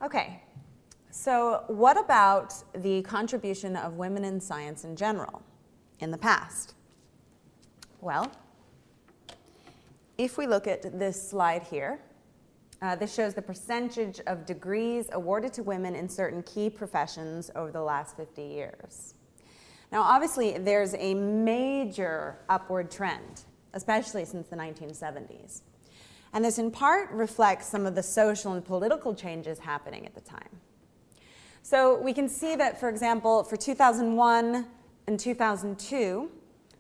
Okay, so what about the contribution of women in science in general in the past? Well, if we look at this slide here, this shows the percentage of degrees awarded to women in certain key professions over the last 50 years. Now, obviously, there's a major upward trend, especially since the 1970s. And this in part reflects some of the social and political changes happening at the time. So we can see that, for example, for 2001 and 2002,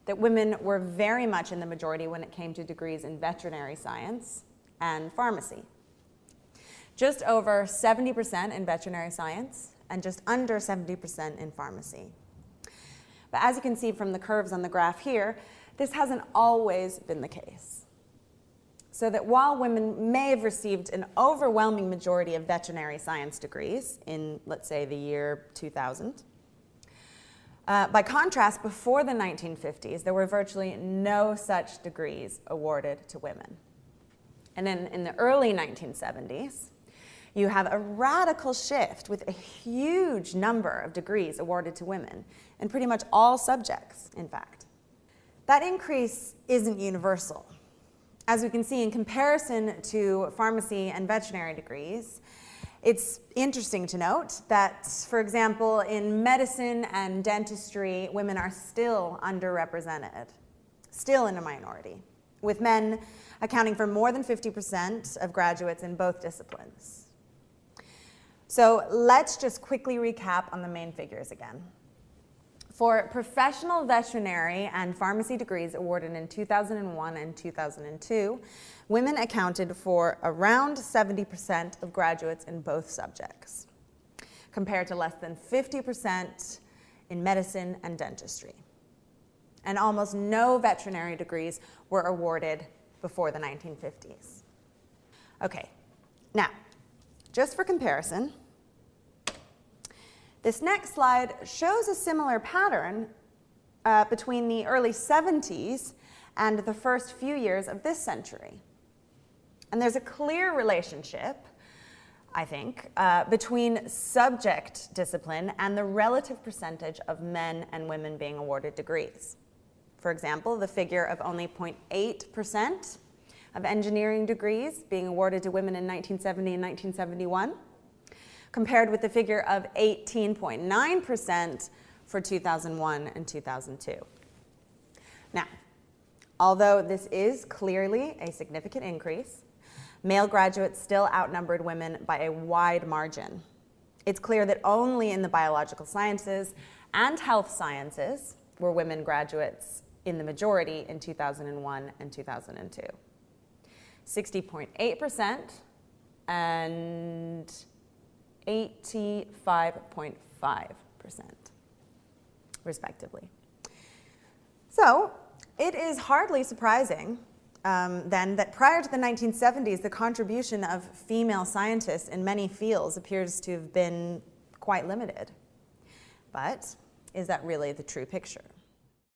that women were very much in the majority when it came to degrees in veterinary science and pharmacy. Just over 70% in veterinary science and just under 70% in pharmacy. But as you can see from the curves on the graph here, this hasn't always been the case. So that while women may have received an overwhelming majority of veterinary science degrees in, let's say, the year 2000, by contrast, before the 1950s, there were virtually no such degrees awarded to women. And then in the early 1970s, you have a radical shift with a huge number of degrees awarded to women in pretty much all subjects, in fact. That increase isn't universal. As we can see, in comparison to pharmacy and veterinary degrees, it's interesting to note that, for example, in medicine and dentistry, women are still underrepresented, still in a minority, with men accounting for more than 50% of graduates in both disciplines. So let's just quickly recap on the main figures again. For professional veterinary and pharmacy degrees awarded in 2001 and 2002, women accounted for around 70% of graduates in both subjects, compared to less than 50% in medicine and dentistry. And almost no veterinary degrees were awarded before the 1950s. Okay, now, just for comparison, this next slide shows a similar pattern between the early 70s and the first few years of this century. And there's a clear relationship, I think, between subject discipline and the relative percentage of men and women being awarded degrees. For example, the figure of only 0.8% of engineering degrees being awarded to women in 1970 and 1971, compared with the figure of 18.9% for 2001 and 2002. Now, although this is clearly a significant increase, male graduates still outnumbered women by a wide margin. It's clear that only in the biological sciences and health sciences were women graduates in the majority in 2001 and 2002. 60.8% and 85.5%, respectively. So it is hardly surprising then that prior to the 1970s, the contribution of female scientists in many fields appears to have been quite limited. But is that really the true picture?